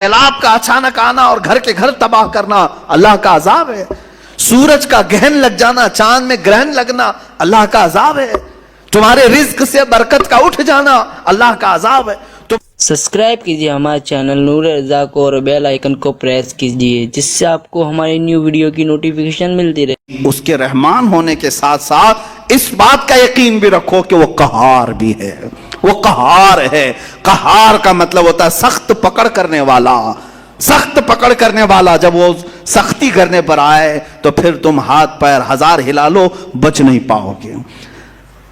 سیلاب کا اچانک آنا اور گھر کے گھر تباہ کرنا اللہ کا عذاب ہے. سورج کا گہن لگ جانا, چاند میں گرہن لگنا اللہ کا عذاب ہے. تمہارے رزق سے برکت کا اٹھ جانا اللہ کا عذاب ہے. سبسکرائب کیجیے ہمارے چینل نور رضا کو اور بیل آئیکن کو پریس کیجیے جس سے آپ کو ہماری نیو ویڈیو کی نوٹیفیکیشن ملتی رہے. اس کے رحمان ہونے کے ساتھ ساتھ اس بات کا یقین بھی رکھو کہ وہ قہار بھی ہے. وہ قہار ہے. قہار کا مطلب ہوتا ہے سخت پکڑ کرنے والا. سخت پکڑ کرنے والا جب وہ سختی کرنے پر آئے تو پھر تم ہاتھ پیر ہزار ہلا لو بچ نہیں پاؤ گے.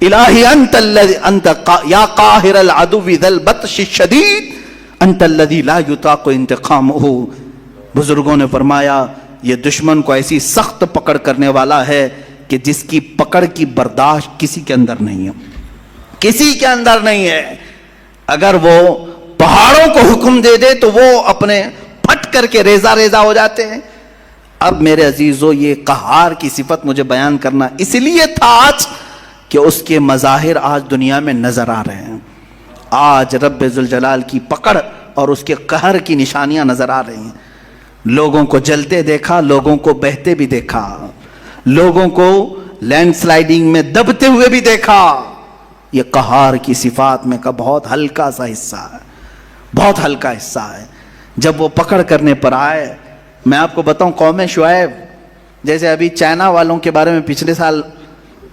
الہی انت یا قاہر العدو ذا البطش الشدید انت الذی لا یطاق انتقامہ. بزرگوں نے فرمایا یہ دشمن کو ایسی سخت پکڑ کرنے والا ہے کہ جس کی پکڑ کی برداشت کسی کے اندر نہیں ہے. کسی کے اندر نہیں ہے. اگر وہ پہاڑوں کو حکم دے دے تو وہ اپنے پھٹ کر کے ریزہ ریزہ ہو جاتے ہیں. اب میرے عزیزو یہ قہار کی صفت مجھے بیان کرنا اس لیے تھا آج کہ اس کے مظاہر آج دنیا میں نظر آ رہے ہیں. آج رب ذوالجلال کی پکڑ اور اس کے قہر کی نشانیاں نظر آ رہی ہیں. لوگوں کو جلتے دیکھا, لوگوں کو بہتے بھی دیکھا, لوگوں کو لینڈ سلائیڈنگ میں دبتے ہوئے بھی دیکھا. یہ قہار کی صفات میں کا بہت ہلکا سا حصہ ہے, بہت ہلکا حصہ ہے. جب وہ پکڑ کرنے پر آئے, میں آپ کو بتاؤں قوم شعیب, جیسے ابھی چائنا والوں کے بارے میں پچھلے سال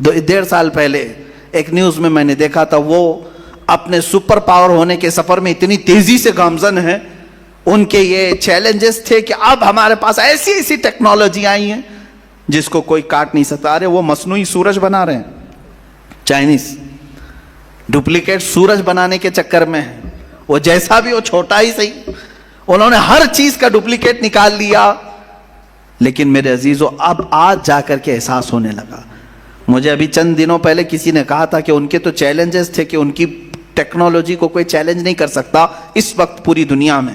1.5 سال پہلے ایک نیوز میں میں نے دیکھا تھا, وہ اپنے سپر پاور ہونے کے سفر میں اتنی تیزی سے گامزن ہیں. ان کے یہ چیلنجز تھے کہ اب ہمارے پاس ایسی ایسی ٹیکنالوجی آئی ہیں جس کو کوئی کاٹ نہیں سکتا. ارے وہ مصنوعی سورج بنا رہے ہیں چائنیز, ڈپلیکیٹ سورج بنانے کے چکر میں ہے. وہ جیسا بھی ہو, چھوٹا ہی صحیح, انہوں نے ہر چیز کا ڈپلیکیٹ نکال لیا. لیکن میرے عزیزو اب آج جا کر کے احساس ہونے لگا. مجھے ابھی چند دنوں پہلے کسی نے کہا تھا کہ ان کے تو چیلنجز تھے کہ ان کی ٹیکنالوجی کو کوئی چیلنج نہیں کر سکتا اس وقت پوری دنیا میں,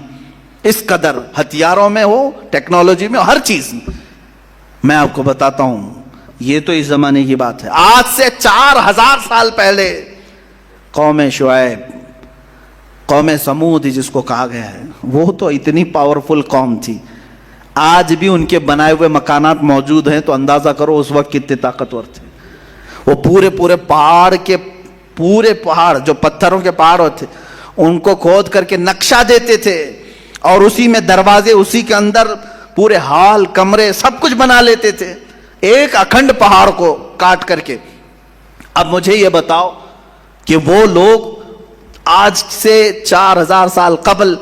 اس قدر ہتھیاروں میں ہو, ٹیکنالوجی میں, ہر چیز میں. میں آپ کو بتاتا ہوں یہ تو اس زمانے کی بات ہے. آج سے 4000 سال پہلے قوم شعیب, قوم سمود جس کو کہا گیا ہے, وہ تو اتنی پاورفل قوم تھی. آج بھی ان کے بنائے ہوئے مکانات موجود ہیں تو اندازہ کرو اس وقت کتنے طاقتور تھے. وہ پورے پہاڑ کے پورے پہاڑ جو پتھروں کے پہاڑ ہوتے ان کو کھود کر کے نقشہ دیتے تھے اور اسی میں دروازے, اسی کے اندر پورے ہال, کمرے, سب کچھ بنا لیتے تھے ایک اکھنڈ پہاڑ کو کاٹ کر کے. اب مجھے یہ بتاؤ کہ وہ لوگ آج سے 4000 سال قبل,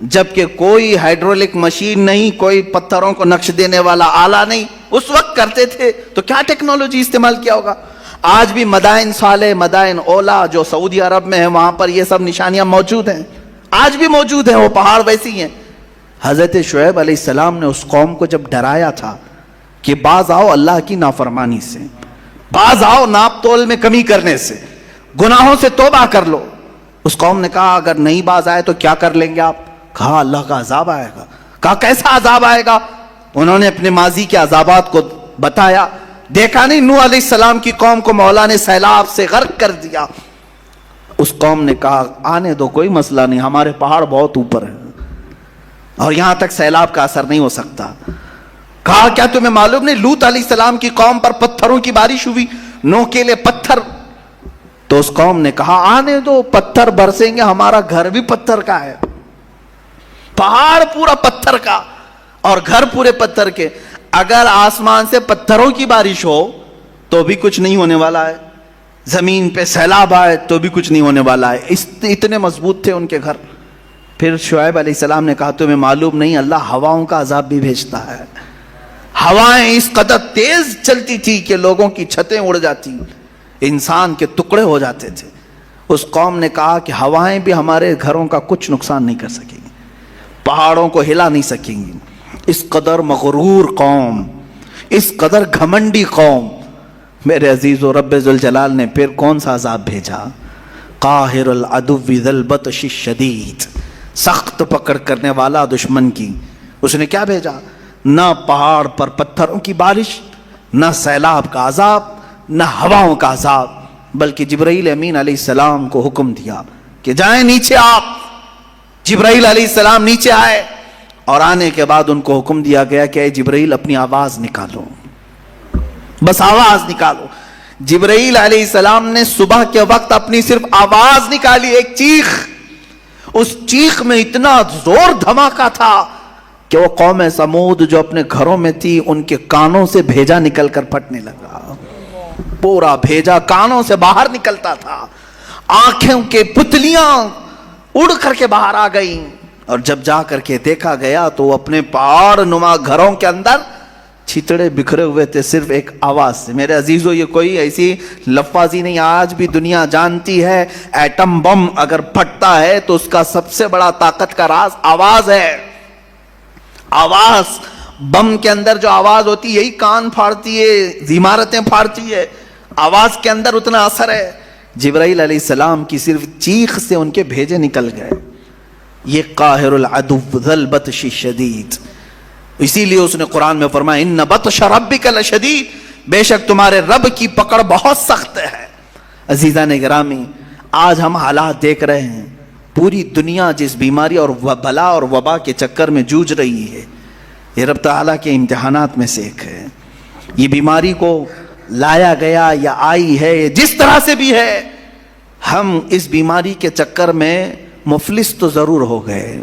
جبکہ کوئی ہائیڈرولک مشین نہیں, کوئی پتھروں کو نقش دینے والا آلہ نہیں, اس وقت کرتے تھے تو کیا ٹیکنالوجی استعمال کیا ہوگا. آج بھی مدائن صالح, مدائن اولا جو سعودی عرب میں ہے, وہاں پر یہ سب نشانیاں موجود ہیں, آج بھی موجود ہیں. وہ پہاڑ ویسی ہیں. حضرت شعیب علیہ السلام نے اس قوم کو جب ڈرایا تھا کہ باز آؤ اللہ کی نافرمانی سے, باز آؤ ناپ تول میں کمی کرنے سے, گناہوں سے توبہ کر لو. اس قوم نے کہا اگر نہیں باز آئے تو کیا کر لیں گے آپ؟ کہا اللہ کا عذاب آئے گا. کہا کیسا عذاب آئے گا؟ انہوں نے اپنے ماضی کے عذابات کو بتایا. دیکھا نہیں نوح علیہ السلام کی قوم کو مولا نے سیلاب سے غرق کر دیا. اس قوم نے کہا آنے دو, کوئی مسئلہ نہیں, ہمارے پہاڑ بہت اوپر ہیں اور یہاں تک سیلاب کا اثر نہیں ہو سکتا. کہا کیا تمہیں معلوم نہیں لوط علیہ السلام کی قوم پر پتھروں کی بارش ہوئی, نوکیلے پتھر. تو اس قوم نے کہا آنے دو, پتھر برسیں گے, ہمارا گھر بھی پتھر کا ہے, پہاڑ پورا پتھر کا اور گھر پورے پتھر کے. اگر آسمان سے پتھروں کی بارش ہو تو بھی کچھ نہیں ہونے والا ہے, زمین پہ سیلاب آئے تو بھی کچھ نہیں ہونے والا ہے. اتنے مضبوط تھے ان کے گھر. پھر شعیب علیہ السلام نے کہا تمہیں معلوم نہیں اللہ ہواؤں کا عذاب بھی بھیجتا ہے. ہوائیں اس قدر تیز چلتی تھی کہ لوگوں کی چھتیں اڑ جاتی, انسان کے ٹکڑے ہو جاتے تھے. اس قوم نے کہا کہ ہوائیں بھی ہمارے گھروں کا کچھ نقصان نہیں کر سکیں گی, پہاڑوں کو ہلا نہیں سکیں گی. اس قدر مغرور قوم, اس قدر گھمنڈی قوم. میرے عزیز و رب ذوالجلال نے پھر کون سا عذاب بھیجا؟ قاہر العدو ذی البطش الشدید, سخت پکڑ کرنے والا دشمن کی. اس نے کیا بھیجا؟ نہ پہاڑ پر پتھروں کی بارش, نہ سیلاب کا عذاب, نہ ہواؤں کا عذاب, بلکہ جبرائیل امین علیہ السلام کو حکم دیا کہ جائیں نیچے آپ. جبرائیل علیہ السلام نیچے آئے اور آنے کے بعد ان کو حکم دیا گیا کہ اے جبرائیل اپنی آواز نکالو، بس آواز نکالو۔ جبرائیل علیہ السلام نے صبح کے وقت اپنی صرف آواز نکالی، ایک چیخ، اس چیخ میں اتنا زور دھماکہ تھا کہ وہ قوم سمود جو اپنے گھروں میں تھی ان کے کانوں سے بھیجا نکل کر پھٹنے لگا، پورا بھیجا کانوں سے باہر نکلتا تھا، آنکھوں کے پتلیاں اڑ کر کے باہر آ گئیں، اور جب جا کر کے دیکھا گیا تو اپنے پہاڑ نما گھروں کے اندر چھتڑے بکھرے ہوئے تھے صرف ایک آواز سے۔ میرے عزیزو، یہ کوئی ایسی لفظی نہیں، آج بھی دنیا جانتی ہے ایٹم بم اگر پھٹتا ہے تو اس کا سب سے بڑا طاقت کا راز آواز ہے۔ آواز، بم کے اندر جو آواز ہوتی ہے یہی کان پھاڑتی ہے، عمارتیں پھاڑتی ہے، آواز کے اندر اتنا اثر ہے۔ جبرائیل علیہ السلام کی صرف چیخ سے ان کے بھیجے نکل گئے۔ یہ قاہر العدو ذو البطش الشدید، اسی لیے اس نے قرآن میں فرمایا ان بطش ربک لشدید، بے شک تمہارے رب کی پکڑ بہت سخت ہے۔ عزیزان گرامی، آج ہم حالات دیکھ رہے ہیں، پوری دنیا جس بیماری اور بلا اور وبا کے چکر میں جوجھ رہی ہے، یہ رب تعالیٰ کے امتحانات میں سے ایک ہے۔ یہ بیماری کو لایا گیا یا آئی ہے، جس طرح سے بھی ہے، ہم اس بیماری کے چکر میں مفلس تو ضرور ہو گئے،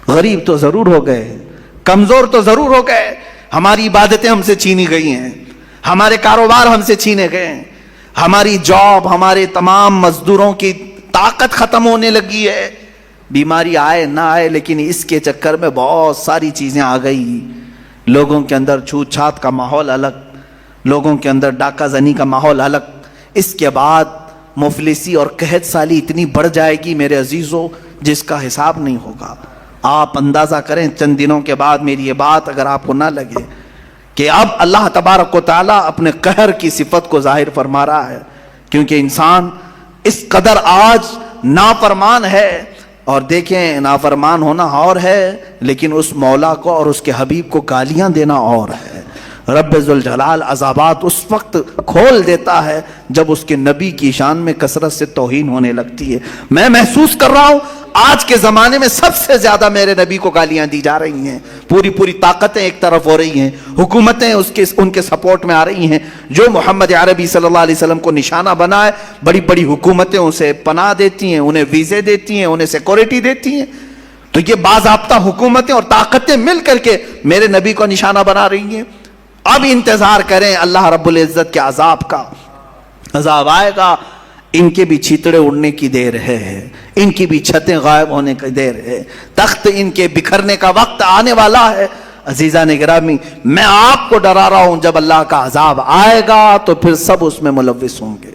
غریب تو ضرور ہو گئے، کمزور تو ضرور ہو گئے، ہماری عبادتیں ہم سے چھینی گئی ہیں، ہمارے کاروبار ہم سے چھینے گئے ہیں، ہماری جاب، ہمارے تمام مزدوروں کی طاقت ختم ہونے لگی ہے۔ بیماری آئے نہ آئے لیکن اس کے چکر میں بہت ساری چیزیں آ گئی، لوگوں کے اندر چھوت چھات کا ماحول الگ، لوگوں کے اندر ڈاکہ زنی کا ماحول الگ، اس کے بعد مفلسی اور قحط سالی اتنی بڑھ جائے گی میرے عزیزو جس کا حساب نہیں ہوگا۔ آپ اندازہ کریں چند دنوں کے بعد میری یہ بات اگر آپ کو نہ لگے کہ اب اللہ تبارک و تعالیٰ اپنے قہر کی صفت کو ظاہر فرما رہا ہے، کیونکہ انسان اس قدر آج نافرمان ہے، اور دیکھیں نافرمان ہونا اور ہے لیکن اس مولا کو اور اس کے حبیب کو گالیاں دینا اور ہے۔ رب ذوالجلال عذابات اس وقت کھول دیتا ہے جب اس کے نبی کی شان میں کثرت سے توہین ہونے لگتی ہے۔ میں محسوس کر رہا ہوں آج کے زمانے میں سب سے زیادہ میرے نبی کو گالیاں دی جا رہی ہیں، پوری طاقتیں ایک طرف ہو رہی ہیں، حکومتیں ان کے سپورٹ میں آ رہی ہیں، جو محمد عربی صلی اللہ علیہ وسلم کو نشانہ بنائے بڑی بڑی حکومتیں اسے پناہ دیتی ہیں، انہیں ویزے دیتی ہیں، انہیں سیکورٹی دیتی ہیں۔ تو یہ باضابطہ حکومتیں اور طاقتیں مل کر کے میرے نبی کو نشانہ بنا رہی ہیں۔ اب انتظار کریں اللہ رب العزت کے عذاب کا، عذاب آئے گا، ان کے بھی چھیتڑے اڑنے کی دیر ہے، ان کی بھی چھتیں غائب ہونے کی دیر ہے، تخت ان کے بکھرنے کا وقت آنے والا ہے۔ عزیزان گرامی، میں آپ کو ڈرا رہا ہوں جب اللہ کا عذاب آئے گا تو پھر سب اس میں ملوث ہوں گے،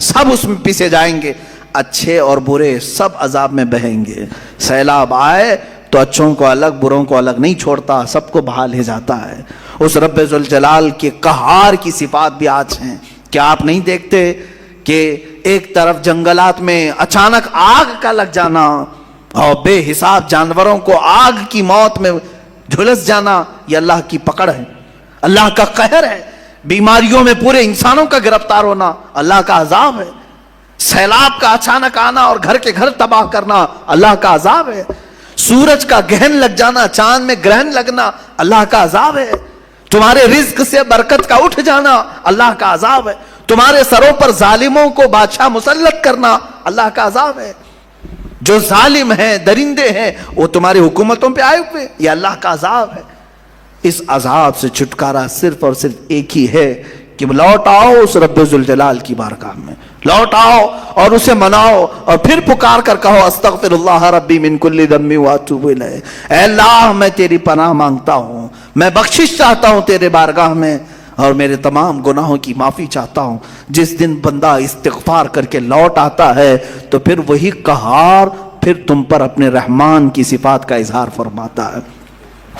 سب اس میں پیسے جائیں گے، اچھے اور برے سب عذاب میں بہیں گے۔ سیلاب آئے تو اچھوں کو الگ بروں کو الگ نہیں چھوڑتا، سب کو بہا لے جاتا ہے۔ اس رب ذوالجلال کے قہار کی صفات بھی آج ہیں۔ کیا آپ نہیں دیکھتے کہ ایک طرف جنگلات میں اچانک آگ کا لگ جانا اور بے حساب جانوروں کو آگ کی موت میں جھلس جانا، یہ اللہ کی پکڑ ہے، اللہ کا قہر ہے۔ بیماریوں میں پورے انسانوں کا گرفتار ہونا اللہ کا عذاب ہے۔ سیلاب کا اچانک آنا اور گھر کے گھر تباہ کرنا اللہ کا عذاب ہے۔ سورج کا گرہن لگ جانا، چاند میں گرہن لگنا اللہ کا عذاب ہے۔ تمہارے رزق سے برکت کا اٹھ جانا اللہ کا عذاب ہے۔ تمہارے سروں پر ظالموں کو بادشاہ مسلط کرنا اللہ کا عذاب ہے۔ جو ظالم ہیں، درندے ہیں، وہ تمہاری حکومتوں پہ آئے ہوئے، یہ اللہ کا عذاب ہے۔ اس عذاب سے چھٹکارا صرف اور صرف ایک ہی ہے کہ لوٹ آؤ اس رب ذوالجلال کی بارگاہ میں، لوٹ آؤ اور اسے مناؤ، اور پھر پکار کر کہو استغفر اللہ ربی من کل ذنب واتوب الیہ، اے اللہ میں تیری پناہ مانگتا ہوں، میں بخشش چاہتا ہوں تیرے بارگاہ میں، اور میرے تمام گناہوں کی معافی چاہتا ہوں۔ جس دن بندہ استغفار کر کے لوٹ آتا ہے تو پھر وہی قہار پھر تم پر اپنے رحمان کی صفات کا اظہار فرماتا ہے۔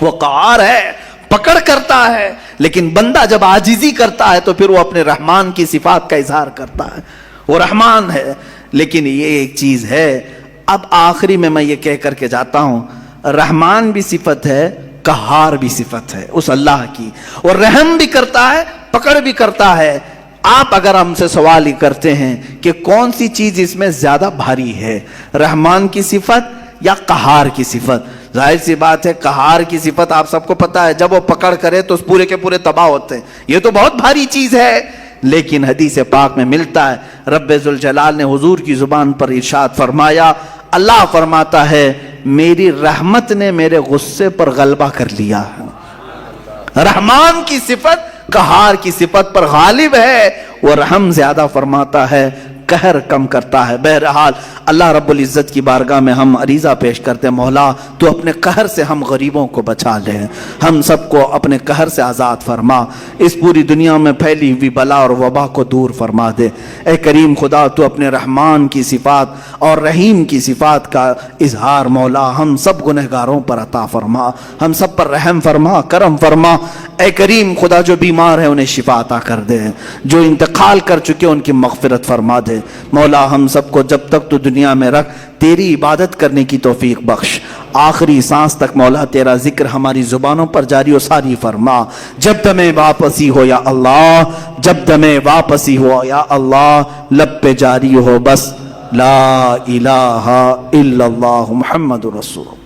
وہ قہار ہے، پکڑ کرتا ہے، لیکن بندہ جب عاجزی کرتا ہے تو پھر وہ اپنے رحمان کی صفات کا اظہار کرتا ہے۔ وہ رحمان ہے، لیکن یہ ایک چیز ہے، اب آخری میں یہ کہہ کر کے جاتا ہوں، رحمان بھی صفت ہے، قہار بھی صفت ہے اس اللہ کی، اور رحم بھی کرتا ہے، پکڑ بھی کرتا ہے۔ آپ اگر ہم سے سوال ہی کرتے ہیں کہ کون سی چیز اس میں زیادہ بھاری ہے، رحمان کی صفت یا قہار کی صفت؟ ظاہر سی بات ہے قہار کی صفت آپ سب کو پتا ہے، جب وہ پکڑ کرے تو اس پورے کے پورے تباہ ہوتے ہیں، یہ تو بہت بھاری چیز ہے۔ لیکن حدیث پاک میں ملتا ہے، رب ذوالجلال نے حضور کی زبان پر ارشاد فرمایا، اللہ فرماتا ہے میری رحمت نے میرے غصے پر غلبہ کر لیا۔ رحمان کی صفت قہار کی صفت پر غالب ہے، وہ رحم زیادہ فرماتا ہے، قہر کم کرتا ہے۔ بہرحال اللہ رب العزت کی بارگاہ میں ہم عریضہ پیش کرتے ہیں، مولا تو اپنے قہر سے ہم غریبوں کو بچا لے، ہم سب کو اپنے قہر سے آزاد فرما، اس پوری دنیا میں پھیلی ہوئی بلا اور وبا کو دور فرما دے۔ اے کریم خدا تو اپنے رحمان کی صفات اور رحیم کی صفات کا اظہار مولا ہم سب گنہگاروں پر عطا فرما، ہم سب پر رحم فرما، کرم فرما۔ اے کریم خدا جو بیمار ہیں انہیں شفا عطا کر دے، جو انتقال کر چکے ان کی مغفرت فرما دے۔ مولا ہم سب کو جب تک تو دنیا میں رکھ تیری عبادت کرنے کی توفیق بخش، آخری سانس تک مولا تیرا ذکر ہماری زبانوں پر جاری و ساری فرما۔ جب دمیں واپسی ہو یا اللہ، جب دمیں واپسی ہو یا اللہ، لب پہ جاری ہو بس لا الہ الا اللہ محمد رسول۔